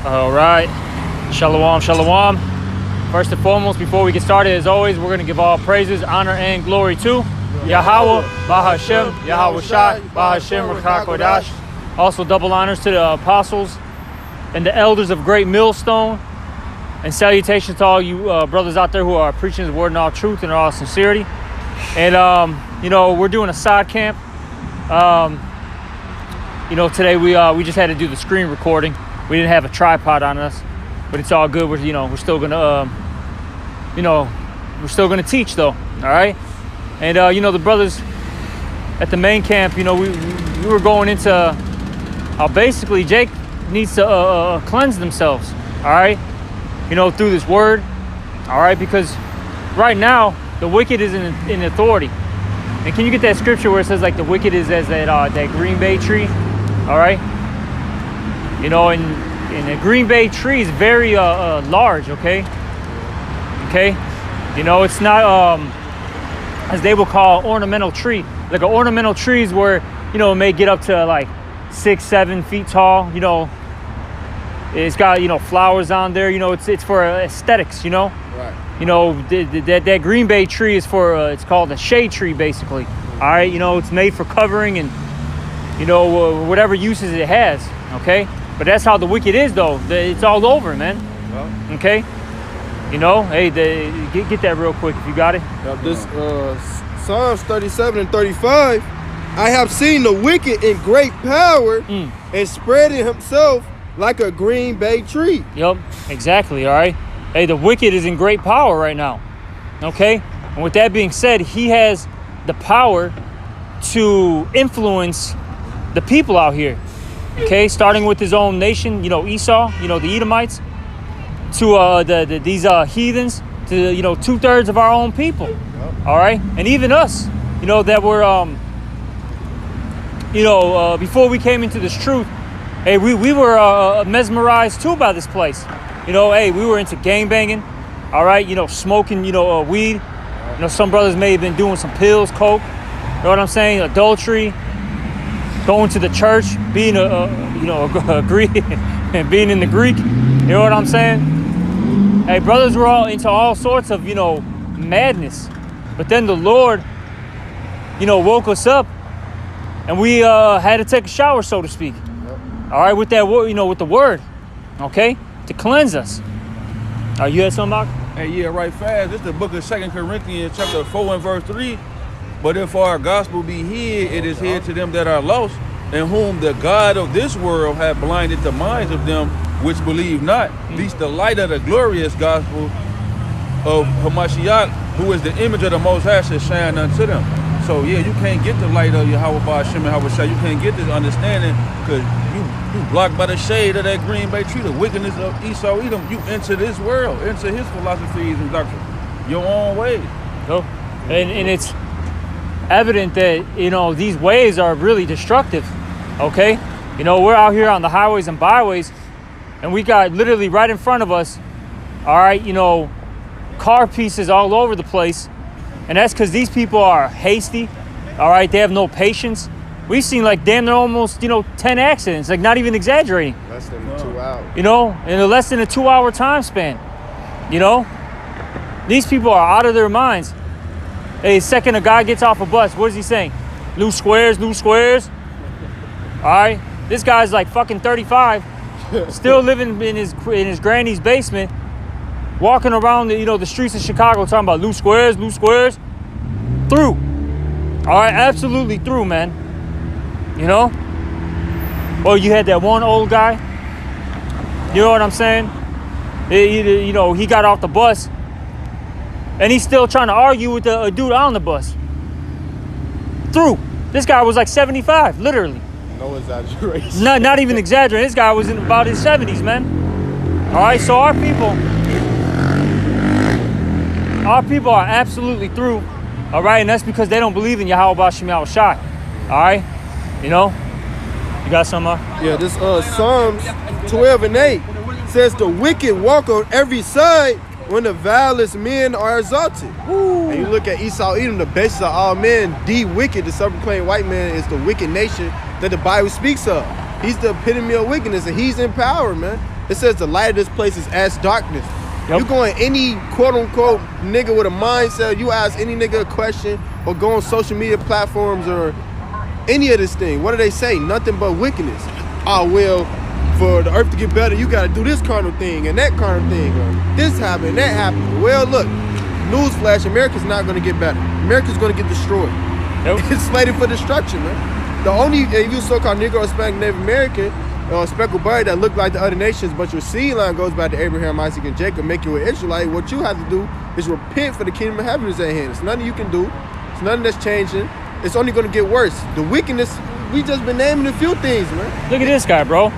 All right. Shalom, shalom. First and foremost, before we get started, as always, we're going to give all praises, honor, and glory to Yahweh, Bahashem, Yahweh Shai, Bahashem, Rakha Kodash. Also, double honors to the apostles and the elders of Great Millstone. And salutations to all you brothers out there who are preaching the word in all truth and in all sincerity. And, we're doing a side camp. Today we just had to do the screen recording. We didn't have a tripod on us, but it's all good. We're still gonna teach though. All right. And the brothers at the main camp, we were going into basically Jake needs to cleanse themselves. All right. Through this word. All right, because right now the wicked is in authority. And can you get that scripture where it says like the wicked is as that green bay tree? All right. And the green bay tree is very large, okay? It's not, as they will call, ornamental tree. Like an ornamental tree is where, it may get up to like 6-7 feet tall, It's got, flowers on there, it's for aesthetics, Right. That green bay tree is for, it's called a shade tree, basically. All right, it's made for covering and, whatever uses it has, okay? But that's how the wicked is, though. It's all over, man. Well, okay? Hey, get that real quick if you got it. This Psalms 37 and 35, I have seen the wicked in great power and spreading himself like a green bay tree. Yep, exactly, all right? Hey, the wicked is in great power right now, okay? And with that being said, he has the power to influence the people out here. Okay, starting with his own nation, Esau, the Edomites, to these heathens, to 2/3 of our own people. Yep. All right, and even us, that were before we came into this truth, hey, we were mesmerized too by this place. Hey, we were into gangbanging, all right, smoking, weed. Some brothers may have been doing some pills, coke. You know what I'm saying? Adultery. Going to the church, being a Greek and being in the Greek, you know what I'm saying? Hey, brothers were all into all sorts of, madness. But then the Lord, woke us up and we had to take a shower, so to speak. Yep. All right, with that word, with the word, okay, to cleanse us. You had something, Mark? Hey, yeah, right fast. This is the book of 2 Corinthians chapter 4 and verse 3. But if our gospel be hid, it is hid to them that are lost, in whom the God of this world hath blinded the minds of them which believe not, lest the light of the glorious gospel of Hamashiach, who is the image of the Most High, should shine unto them. So yeah, you can't get the light of Yahweh Bahashem and Yahweh Shai. You can't get this understanding because you blocked by the shade of that green bay tree, the wickedness of Esau Edom. You enter this world, into his philosophies and doctrine, your own way. No, and it's evident that these ways are really destructive. Okay, we're out here on the highways and byways, and we got literally right in front of us, all right, car pieces all over the place, and that's because these people are hasty. All right, they have no patience. We've seen like damn near almost 10 accidents, like not even exaggerating. Less than 2 hours. In less than a 2-hour time span. These people are out of their minds. Hey, second a guy gets off a bus, what is he saying? Loose squares, loose squares. All right, this guy's like fucking 35, still living in his granny's basement, walking around the streets of Chicago talking about loose squares, loose squares. Through. All right, absolutely through, man. Well, you had that one old guy. You know what I'm saying? He got off the bus. And he's still trying to argue with the dude on the bus. Through. This guy was like 75, literally. No exaggeration. Not even exaggerating. This guy was in about his 70s, man. All right, so our people are absolutely through. All right, and that's because they don't believe in Yahweh Bahashem Yahweh Shai. All right, you got some? Yeah, this Psalms 12 and 8 says the wicked walk on every side when the vilest men are exalted. Ooh. And you look at Esau Edom, the basis of all men, the wicked, the self-proclaimed white man is the wicked nation that the Bible speaks of. He's the epitome of wickedness, and he's in power, man. It says the light of this place is as darkness. Yep. You go in any quote-unquote nigga with a mindset, you ask any nigga a question or go on social media platforms or any of this thing, what do they say? Nothing but wickedness. Oh, well, for the earth to get better, you gotta do this carnal thing and that carnal thing. Or this happened, that happened. Well, look, newsflash, America's not gonna get better. America's gonna get destroyed. Nope. It's slated for destruction, man. The only, if you so-called Negro, Hispanic, Native American, speckled bird that look like the other nations, but your seed line goes back to Abraham, Isaac, and Jacob, make you an Israelite, what you have to do is repent, for the kingdom of heaven is at hand. It's nothing you can do. It's nothing that's changing. It's only going to get worse. The wickedness, we just been naming a few things, man. Look at this guy, bro.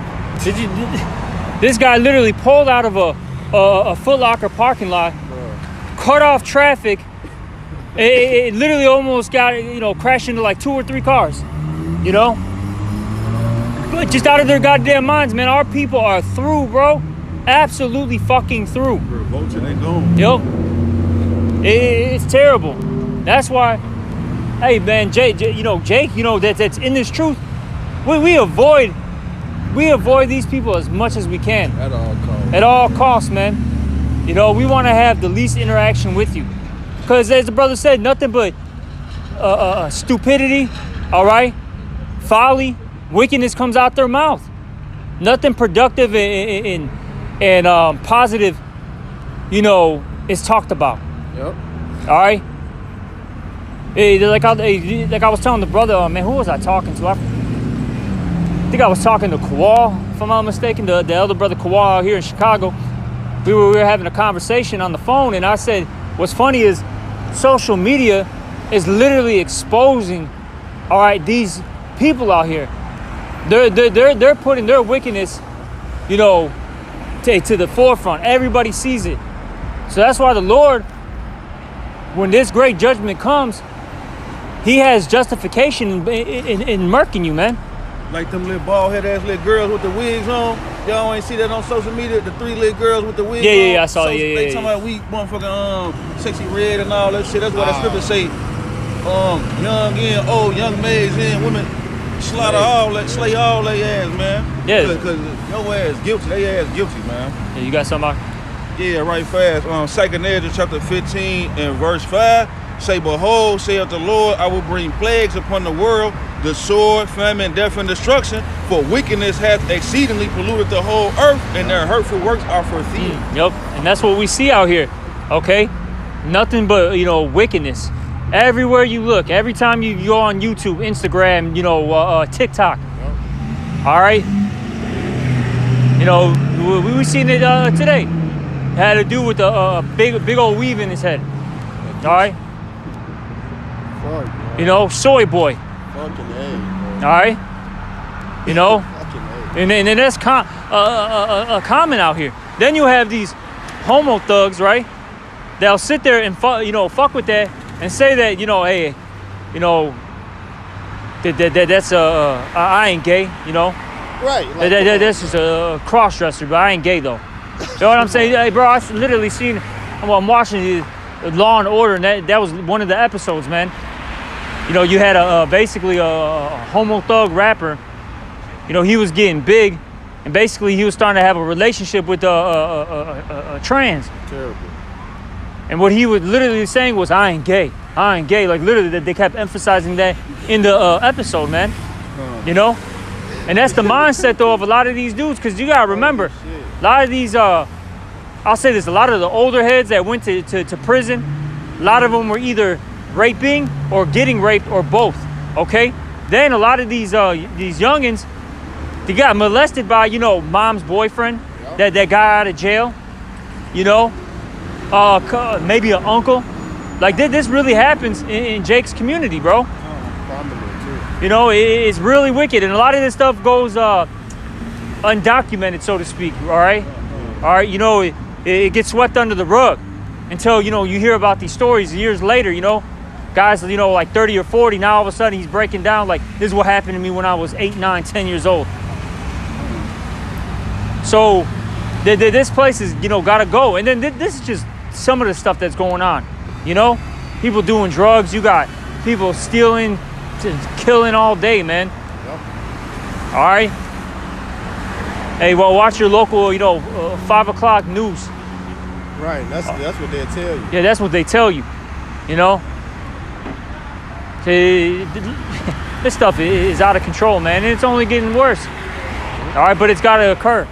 This guy literally pulled out of a Foot Locker parking lot, cut off traffic. It literally almost got, crashed into like 2 or 3 cars, But just out of their goddamn minds, man. Our people are through, bro. Absolutely fucking through. Revolted and gone. Yep. It's terrible. That's why, hey, man, Jake, that's in this truth. We avoid these people as much as we can. At all costs. At all costs, man. We want to have the least interaction with you. Because as the brother said, nothing but stupidity, all right? Folly, wickedness comes out their mouth. Nothing productive and positive, is talked about. Yep. All right? Like I was telling the brother, man, who was I talking to? I think I was talking to Kawal, if I'm not mistaken, the elder brother Kawal out here in Chicago. We were having a conversation on the phone, and I said, what's funny is social media is literally exposing, all right, these people out here. They're putting their wickedness, to the forefront. Everybody sees it. So that's why the Lord, when this great judgment comes, he has justification in murking you, man. Like them little bald head ass little girls with the wigs on. Y'all ain't see that on social media? The 3 little girls with the wigs on? Yeah, I saw it. Yeah, they yeah, talking about weak motherfucking Sexy Red and all that shit. That's why that scripture say, young in, old, young maids in, women slaughter all that, slay all they ass, man. Yeah. Because your ass guilty, they ass guilty, man. Yeah, you got something? Yeah, right fast. Second Ezra chapter 15 and verse 5 say, behold, saith the Lord, I will bring plagues upon the world, the sword, famine, death, and destruction, for wickedness hath exceedingly polluted the whole earth, and their hurtful works are for thieves. Yep, and that's what we see out here, okay? Nothing but, wickedness. Everywhere you look, every time you go on YouTube, Instagram, TikTok, all right? We seen it today. It had to do with a big old weave in his head, all right? Fuck, soy boy, fucking A, all right? And that's a common out here. Then you have these homo thugs, right? They'll sit there and fuck with that and say that, hey, that's I ain't gay, Right. Like, that's just a cross-dresser, but I ain't gay though. You know what I'm saying? Hey, bro, I literally seen. I'm watching Law and Order, and that was one of the episodes, man. You had basically a homo thug rapper. He was getting big, and basically he was starting to have a relationship with a trans. Terrible. And what he was literally saying was, I ain't gay. I ain't gay. Like, literally, they kept emphasizing that in the episode, man. And that's the mindset, though, of a lot of these dudes. Because you got to remember, a lot of these, I'll say this, a lot of the older heads that went to prison, a lot of them were either raping or getting raped or both, okay? Then a lot of these youngins, they got molested by, mom's boyfriend that got out of jail, maybe an uncle. Like, this really happens in Jake's community, bro. It's really wicked. And a lot of this stuff goes undocumented, so to speak, all right? All right, it gets swept under the rug until, you hear about these stories years later, Guys, like 30 or 40, now all of a sudden he's breaking down like, this is what happened to me when I was 8, 9, 10 years old. So this place is, gotta go. And then this is just some of the stuff that's going on, People doing drugs. You got people stealing, killing all day, man. Yep. All right? Hey, well, watch your local, 5 o'clock news. Right. That's what they'll tell you. Yeah, that's what they tell you. You know. See, this stuff is out of control, man, and it's only getting worse. All right, but it's got to occur,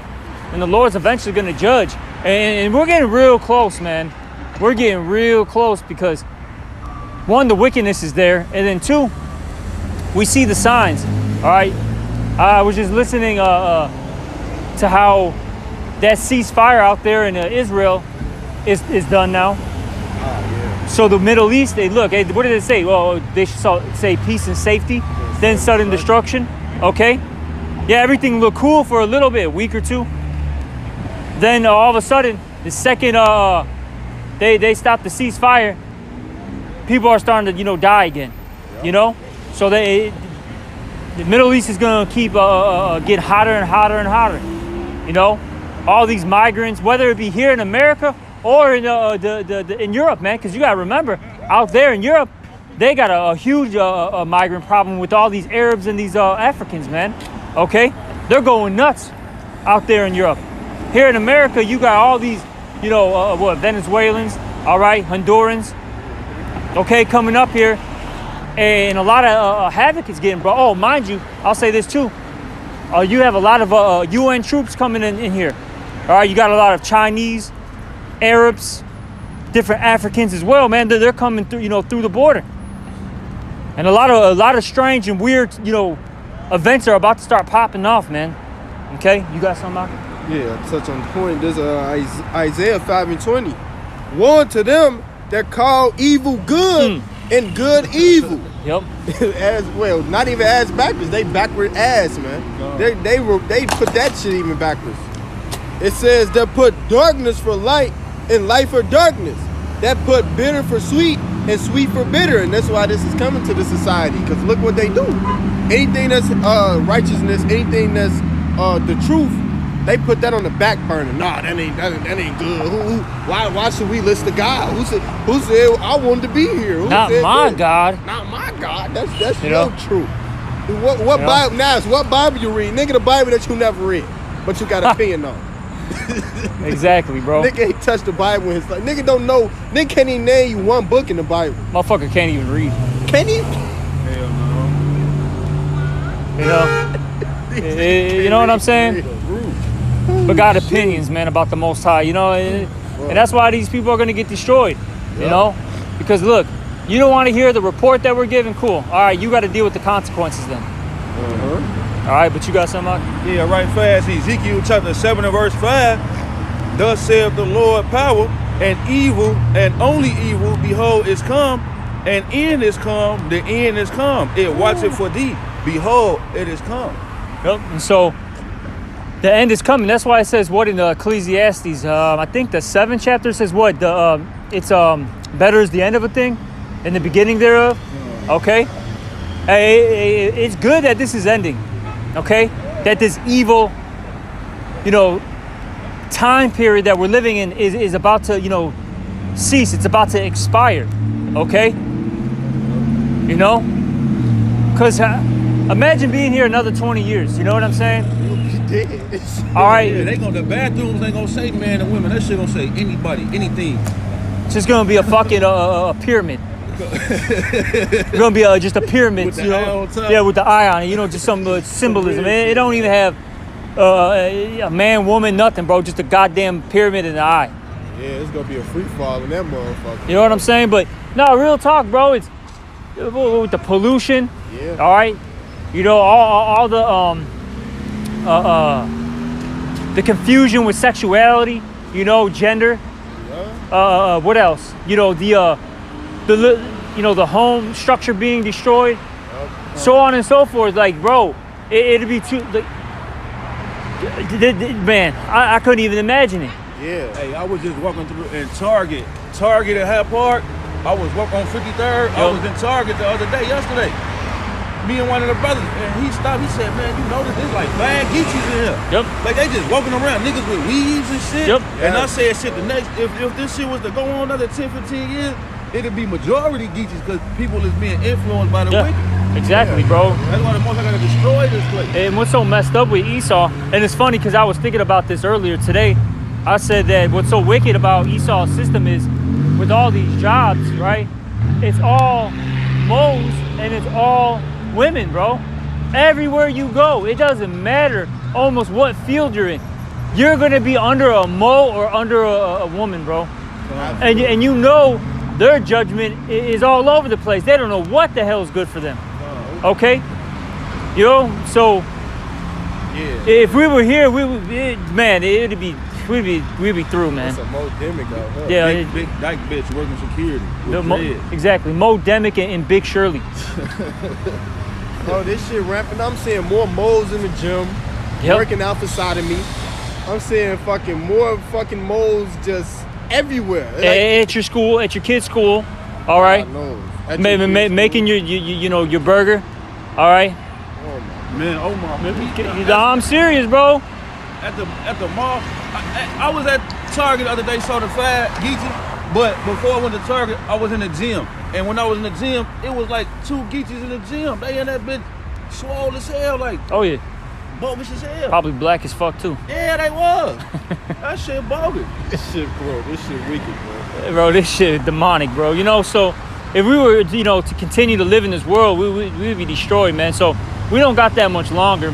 and the Lord's eventually going to judge. And we're getting real close, man. We're getting real close because, one, the wickedness is there, and then two, we see the signs. All right, I was just listening to how that ceasefire out there in Israel is done now. So the Middle East, they look. Hey, what did it say? Well, they say peace and safety, then sudden destruction. Okay, yeah, everything looked cool for a little bit, a week or two. Then all of a sudden, the second they stop the ceasefire, people are starting to die again. You know, so the Middle East is gonna keep get hotter and hotter and hotter. You know, all these migrants, whether it be here in America or in in Europe, man, because you gotta remember, out there in Europe, they got a huge migrant problem with all these Arabs and these Africans, man. Okay, they're going nuts out there in Europe. Here in America, you got all these, Venezuelans, all right, Hondurans, okay, coming up here, and a lot of havoc is getting brought. Oh, mind you, I'll say this too. You have a lot of UN troops coming in here. All right, you got a lot of Chinese, Arabs, different Africans as well, man. They're coming through, through the border, and a lot of strange and weird, events are about to start popping off, man. Okay, you got something, Mark? Yeah, touch on the point. There's Isaiah 5:20. Woe to them that call evil good and good evil. Yep. As well, not even ass backwards. They backward ass, man. They put that shit even backwards. It says that put darkness for light and light for darkness. That put bitter for sweet and sweet for bitter. And that's why this is coming to the society. Because look what they do. Anything that's righteousness, anything that's the truth, they put that on the back burner. Nah, that ain't good. Why should we listen to God? Who said I wanted to be here? Not my God. Not my God. That's your truth. What Bible? Now, what Bible you read? Nigga, the Bible that you never read, but you got an opinion on. Exactly, bro. Nigga ain't touched the Bible in his life. Nigga don't know. Nigga can't even name you one book in the Bible. Motherfucker can't even read. Can he? Hell no. You know what I'm saying? But got opinions, man, about the Most High, and that's why these people are going to get destroyed, because look, you don't want to hear the report that we're giving, cool. All right, you got to deal with the consequences then. All right, but you got something, Mark? Yeah, right fast. Ezekiel chapter 7 and verse 5. Thus saith the Lord power, and evil, and only evil, behold, is come, and end is come, the end is come. It watcheth for thee. Behold, it is come. Yep, and so the end is coming. That's why it says what in Ecclesiastes? I think the 7th chapter says what? It's better is the end of a thing, and the beginning thereof. Okay, it's good that this is ending. Okay, that this evil, time period that we're living in is about to, cease. It's about to expire. Okay, because imagine being here another 20 years. You know what I'm saying? All right. Yeah, the bathrooms ain't gonna say man and women. That shit gonna say anybody, anything. It's just gonna be a fucking pyramid. It's gonna be just a pyramid, with the eye on top. Yeah, with the eye on it. Just some symbolism. It don't even have a man, woman, nothing, bro. Just a goddamn pyramid in the eye. Yeah, it's gonna be a free fall in that motherfucker. You know what I'm saying? But no, real talk, bro. It's with the pollution. Yeah. All right. All the confusion with sexuality, gender. Yeah. What else? The home structure being destroyed, so on and so forth. Like, bro, it'd be too. Man, I couldn't even imagine it. Yeah. Hey, I was just walking through in Target at Hyde Park. I was walking on 53rd. I was in Target the other day, yesterday. Me and one of the brothers, and he stopped. He said, "Man, you notice there's like 5 Geechees in here. Yep. Like they just walking around, niggas with weaves and shit." Yep. And I said, "Shit, the next if this shit was to go on another 10, 15 years, it'd be majority Geechees because people is being influenced by the wicked." Exactly, bro. That's why the Most High got to destroy this place. And what's so messed up with Esau, and it's funny because I was thinking about this earlier today. I said that what's so wicked about Esau's system is with all these jobs, right? It's all moles and it's all women, bro. Everywhere you go, it doesn't matter almost what field you're in. You're going to be under a mole or under a woman, bro. And you know their judgment is all over the place. They don't know what the hell is good for them. Okay? You know, so if we were here, we'd be through, man. That's a modemic out here. Yeah, Big dyke bitch working security. exactly. Mo Demick and Big Shirley. Oh, this shit ramping. I'm seeing more moles in the gym, working out for sodomy. I'm seeing fucking more fucking moles just everywhere. Like, at your school, at your kid's school, all right. Making your burger, all right. Man, Omar. I'm serious, bro. At the mall, I was at Target the other day, saw the flag, Geechee. But before I went to Target, I was in the gym. And when I was in the gym, it was like 2 Geechees in the gym. They in that bitch swole as hell, like, Oh yeah, bogus as hell. probably black as fuck too. Yeah, they was. That shit bogus. This shit, bro. This shit wicked, bro. Bro, this shit is demonic, bro. You know, so if we were, to continue to live in this world, we'd be destroyed, man. So we don't got that much longer.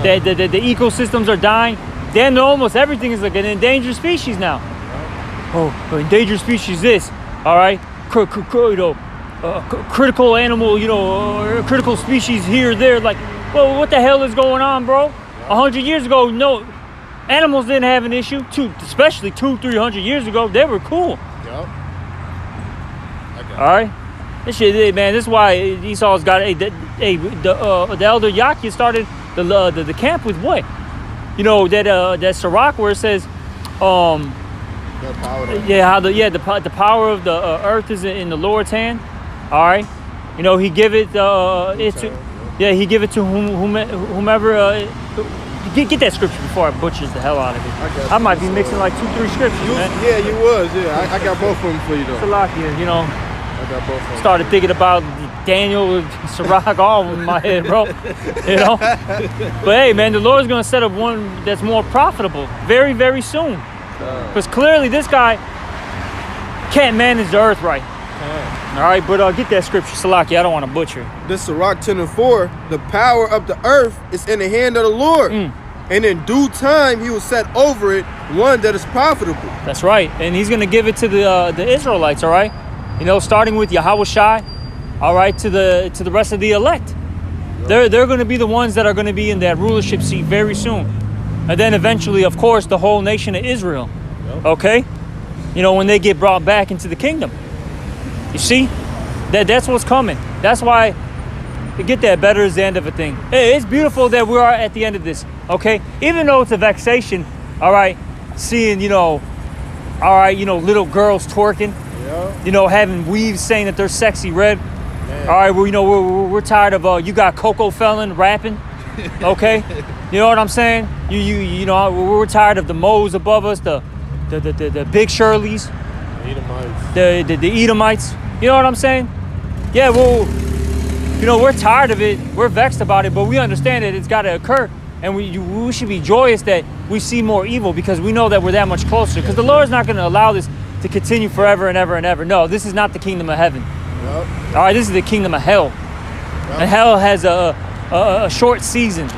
The ecosystems are dying. Then almost everything is like an endangered species now. Oh, endangered species this, all right? Critical animal, critical species here, there. Like, well, what the hell is going on, bro? 100 years ago, no, animals didn't have an issue. Especially 200-300 years ago, they were cool. Yup. All right, this shit, man. This is why Esau's got the elder Yahya started the camp with what? You know that Sirach where it says, how the power of the earth is in the Lord's hand. All right, you know he give it he give it to whomever. Get that scripture before I butchers the hell out of it. I might be mixing like 2-3 scriptures, man. Yeah, you was. Yeah, I got both of them for you though. Salakia, you know. I got both of them. Started thinking about Daniel, Sirach, all in my head, bro. You know? But hey, man, the Lord's going to set up one that's more profitable very, very soon. Because clearly this guy can't manage the earth right. All right, but get that scripture, Salaki. I don't want to butcher it. This Sirach 10:4, the power of the earth is in the hand of the Lord. And in due time, he will set over it one that is profitable. That's right. And he's going to give it to the Israelites, all right? You know, starting with Yahushai, all right, to the rest of the elect. They're going to be the ones that are going to be in that rulership seat very soon. And then eventually, of course, the whole nation of Israel. Okay? You know, when they get brought back into the kingdom. You see? That's what's coming. That's why to get that better is the end of a thing. Hey, it's beautiful that we are at the end of this. Okay? Even though it's a vexation, all right, seeing, little girls twerking. You know, having weaves saying that they're sexy red. Man. All right, well, we're tired of you got Coco Felon rapping. Okay, you know what I'm saying? You know, we're tired of the Moes above us, the Big Shirleys, the Edomites. You know what I'm saying? Yeah, well, we're tired of it. We're vexed about it, but we understand that it's got to occur, and we should be joyous that we see more evil because we know that we're that much closer. Because the Lord's not going to allow this to continue forever and ever and ever. No, this is not the kingdom of heaven. All right, this is the kingdom of hell. And hell has a short season.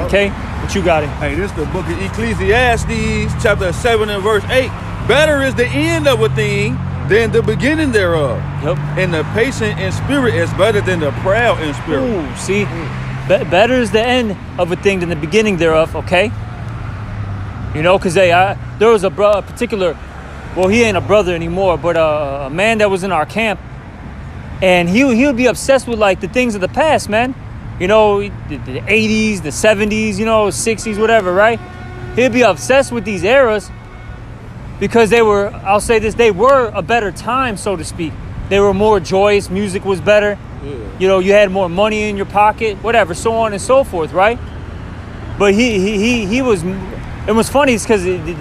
Okay, what you got it? Hey, this is the book of Ecclesiastes, chapter 7 and verse 8. Better is the end of a thing than the beginning thereof. And the patient in spirit is better than the proud in spirit. Ooh, see, better is the end of a thing than the beginning thereof. Okay, you know, because there was a particular. Well, he ain't a brother anymore, but a man that was in our camp, and he would be obsessed with like the things of the past, man. You know, the 80s, the 70s, 60s, whatever, right? He'd be obsessed with these eras because they were, I'll say this, they were a better time, so to speak. They were more joyous, music was better. Yeah. You know, you had more money in your pocket, whatever, so on and so forth, right? But he was, it was funny because he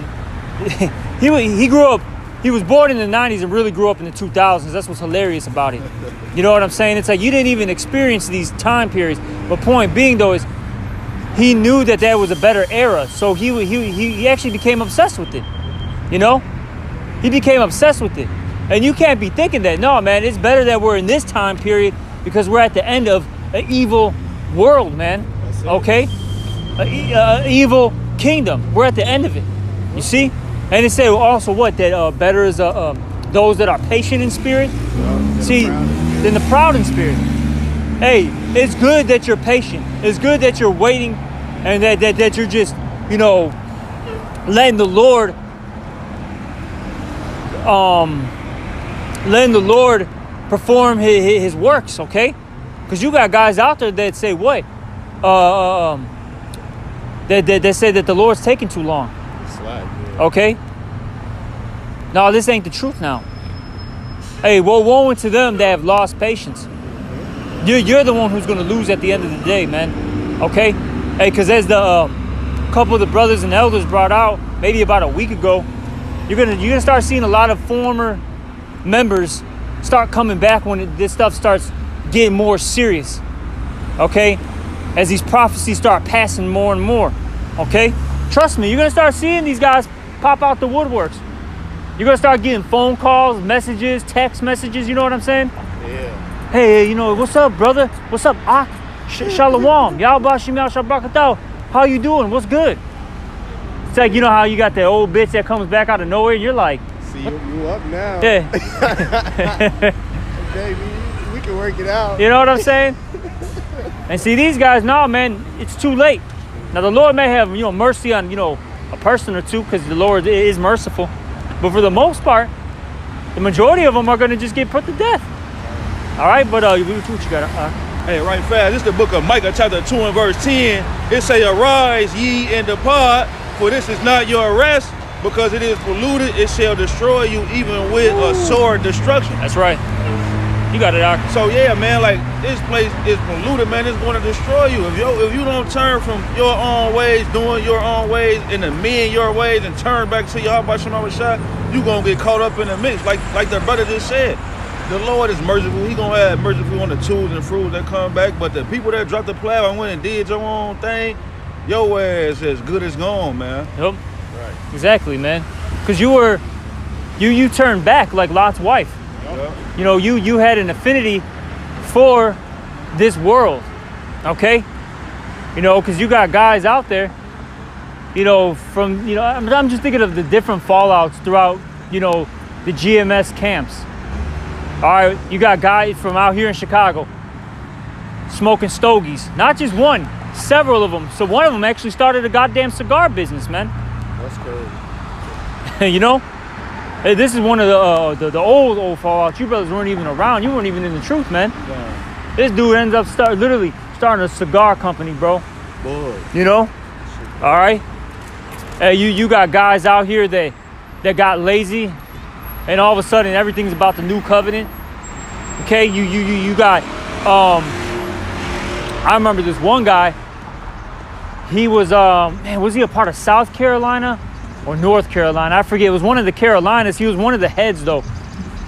grew up he was born in the 90s and really grew up in the 2000s. That's what's hilarious about it. You know what I'm saying? It's like you didn't even experience these time periods. But point being, though, is he knew that that was a better era. So he actually became obsessed with it. You know? He became obsessed with it. And you can't be thinking that, no, man, it's better that we're in this time period because we're at the end of an evil world, man. Okay? An evil kingdom. We're at the end of it. You see? And it said also what? That better is those that are patient in spirit. See, than the proud in spirit. Hey, it's good that you're patient. It's good that you're waiting and that you're just, you know, letting the Lord perform his works, okay? Because you got guys out there that say what? That say that the Lord's taking too long. Okay? No, this ain't the truth now. Hey, well, woe unto them that have lost patience. You're the one who's going to lose at the end of the day, man. Okay? Hey, because as the couple of the brothers and elders brought out maybe about a week ago, you're gonna start seeing a lot of former members start coming back when this stuff starts getting more serious. Okay? As these prophecies start passing more and more. Okay? Trust me, you're going to start seeing these guys pop out the woodworks. You're going to start getting phone calls, messages, text messages, you know what I'm saying? Yeah. Hey, you know, what's up, brother? What's up? Shalom. Yahweh Shemel Shabrakatau. How you doing? What's good? It's like, you know how you got that old bitch that comes back out of nowhere and you're like... See, you up now. Yeah. Baby, we can work it out. You know what I'm saying? And see, these guys, no, man, it's too late. Now, the Lord may have, you know, mercy on, you know, a person or two because the Lord is merciful. But for the most part, the majority of them are going to just get put to death. All right, but what you got? Hey, right fast. This is the book of Micah, chapter 2 and verse 10. It say, arise ye and depart, for this is not your rest, because it is polluted. It shall destroy you even with a sword destruction. That's right. You got it, Doc. So yeah, man, like this place is polluted, man. It's going to destroy you if you don't turn from your own ways, doing your own ways, and amend your ways, and turn back to your Yahweh, you gonna get caught up in the mix, like the brother just said. The Lord is merciful. He gonna have merciful on the tools and fruits that come back, but the people that dropped the plow and went and did your own thing, your ass as good as gone, man. Yep. Right. Exactly, man. Because you turned back like Lot's wife. Yep. You know, you had an affinity for this world, okay? You know, because you got guys out there, you know, from, you know, I'm just thinking of the different fallouts throughout, you know, the GMS camps. All right, you got guys from out here in Chicago smoking stogies. Not just one, several of them. So one of them actually started a goddamn cigar business, man. That's crazy. You know? Hey, this is one of the old fallouts. You brothers weren't even around. You weren't even in the truth, man. Yeah. This dude ends up literally starting a cigar company, bro. Boy. You know? All right? Hey, you got guys out here that got lazy, and all of a sudden everything's about the new covenant. Okay? You got I remember this one guy. He was man, was he a part of South Carolina or North Carolina? I forget. It was one of the Carolinas. He was one of the heads, though,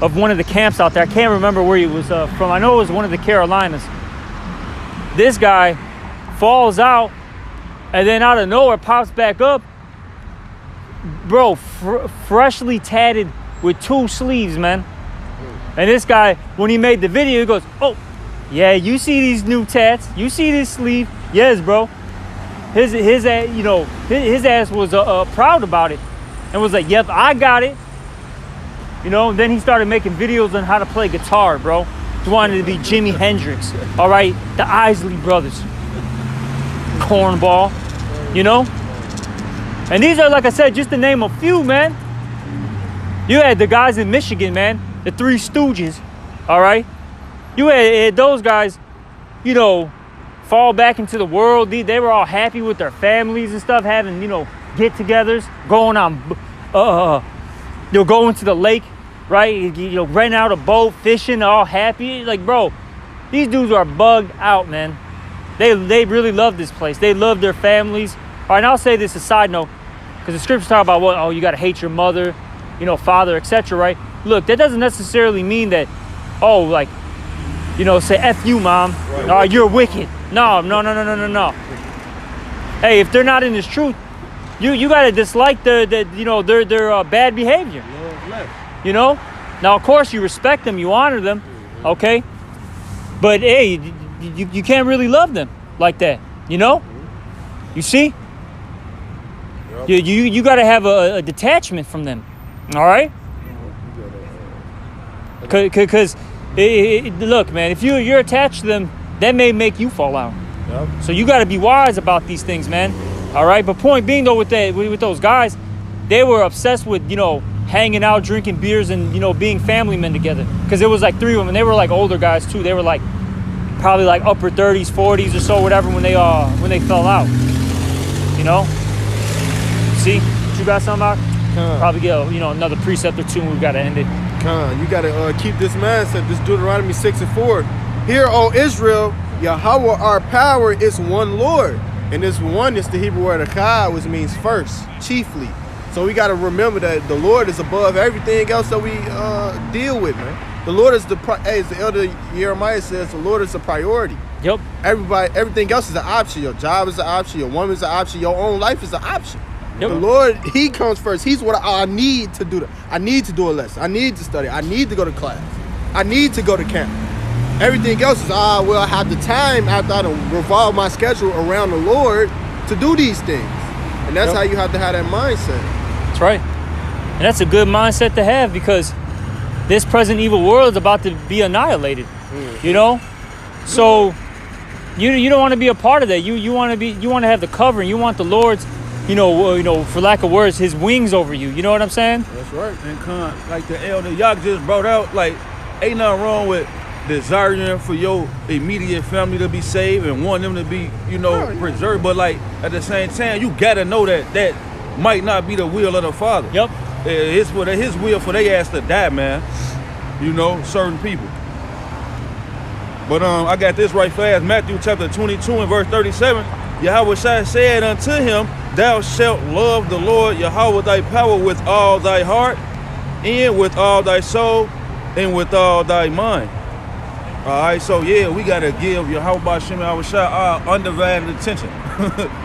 of one of the camps out there. I can't remember where he was from. I know it was one of the Carolinas. This guy falls out, and then out of nowhere pops back up. Bro, freshly tatted with 2 sleeves, man. And this guy, when he made the video, he goes, oh, yeah, you see these new tats? You see this sleeve? Yes, bro. His you know, his ass was proud about it and was like, yep, I got it. You know, and then he started making videos on how to play guitar, bro. He wanted to be Jimi Hendrix, all right? The Isley Brothers. Cornball, you know? And these are, like I said, just to name a few, man. You had the guys in Michigan, man, the 3 Stooges, all right? You had those guys, you know, fall back into the world. They were all happy with their families and stuff, having, you know, get-togethers, going on, you know, going to the lake, right? You know, renting out a boat, fishing, all happy. Like, bro, these dudes are bugged out, man. They really love this place. They love their families. All right, and I'll say this as a side note, because the scriptures talk about what, oh, you got to hate your mother, you know, father, etc., right? Look, that doesn't necessarily mean that, oh, like, you know, say F you, mom. Right. You're wicked. No. Hey, if they're not in this truth, you got to dislike their bad behavior. You know? Now, of course, you respect them, you honor them, okay? But, hey, you can't really love them like that, you know? You see? Yep. You got to have a detachment from them, all right? Because, look, man, if you're attached to them, that may make you fall out. Yep. So you got to be wise about these things, man. All right. But point being, though, with those guys, they were obsessed with, you know, hanging out, drinking beers, and, you know, being family men together. Because there was like 3 of them, and they were like older guys too. They were like probably like upper 30s, 40s or so, whatever, when they fell out. You know. See, what you got something out? Probably get another precept or two, and we got to end it. You got to keep this mindset. This Deuteronomy 6:4. Hear, O Israel, Yahweh our power is one Lord. And this one is the Hebrew word echad, which means first, chiefly. So we got to remember that the Lord is above everything else that we deal with, man. The Lord is as the elder Jeremiah says, the Lord is a priority. Yep. Everything else is an option. Your job is an option. Your woman is an option. Your own life is an option. Yep. The Lord, He comes first. He's what I need to do. I need to do a lesson. I need to study. I need to go to class. I need to go to camp. Everything else is, I have the time after I revolve my schedule around the Lord to do these things. And that's how you have to have that mindset. That's right. And that's a good mindset to have, because this present evil world is about to be annihilated. You know? So you don't want to be a part of that. You want to have the covering. You want the Lord's, for lack of words, His wings over you. You know what I'm saying? That's right. And like the elder Yak just brought out, like, ain't nothing wrong with desiring for your immediate family to be saved and want them to be, preserved. But like at the same time, you gotta know that might not be the will of the Father. Yep. It's for His will for they ass to die, man. Certain people. But I got this right fast. Matthew chapter 22 and verse 37. Yahweh said unto him, Thou shalt love the Lord Yahweh thy power with all thy heart, and with all thy soul, and with all thy mind. All right, so yeah, we gotta give Yahweh B'Shem Yahushua our undivided attention,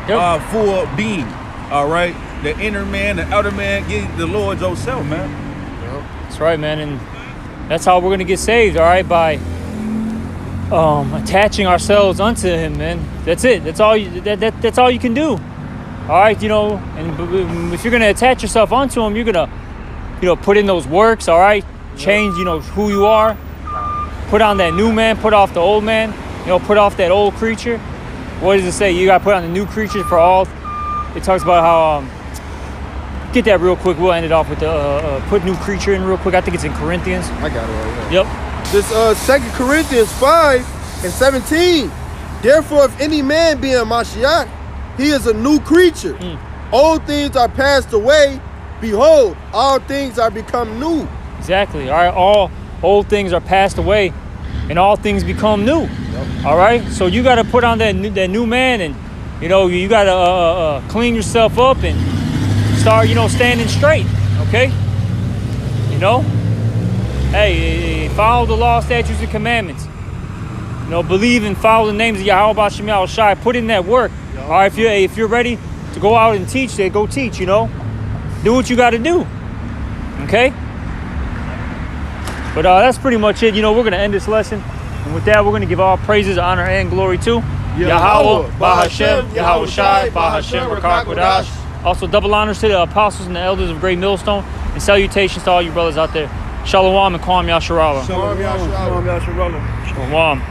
our full being. All right, the inner man, the outer man, give the Lord yourself, man. Yep. That's right, man, and that's how we're gonna get saved. All right, by attaching ourselves unto Him, man. That's it. That's all. That's all you can do. All right, and if you're gonna attach yourself onto Him, you're gonna, put in those works. All right, change, who you are. Put on that new man, put off the old man, put off that old creature. What does it say? You got to put on the new creature for all. It talks about how, get that real quick. We'll end it off with the, put new creature in real quick. I think it's in Corinthians. I got it right here. Yep. This 2 Corinthians 5:17. Therefore, if any man be in Mashiach, he is a new creature. Old things are passed away. Behold, all things are become new. Exactly. All right. All old things are passed away, and all things become new. Yep. All right. So you got to put on that new man, and you got to clean yourself up and start standing straight. Okay. Hey, follow the law, statutes, and commandments. Believe and follow the names of Yahweh B'Shem Yahushua. Put in that work. Yep. All right. If you're ready to go out and teach, then go teach. Do what you got to do. Okay. But that's pretty much it. We're going to end this lesson. And with that, we're going to give all praises, honor, and glory to Yahweh, B'Hashem, Yahweh Shai, B'Hashem, Rakak Wadash. Also, double honors to the apostles and the elders of Great Millstone. And salutations to all you brothers out there. Shalom and Kwam Yasharala. Shalom Yasharala. Shalom.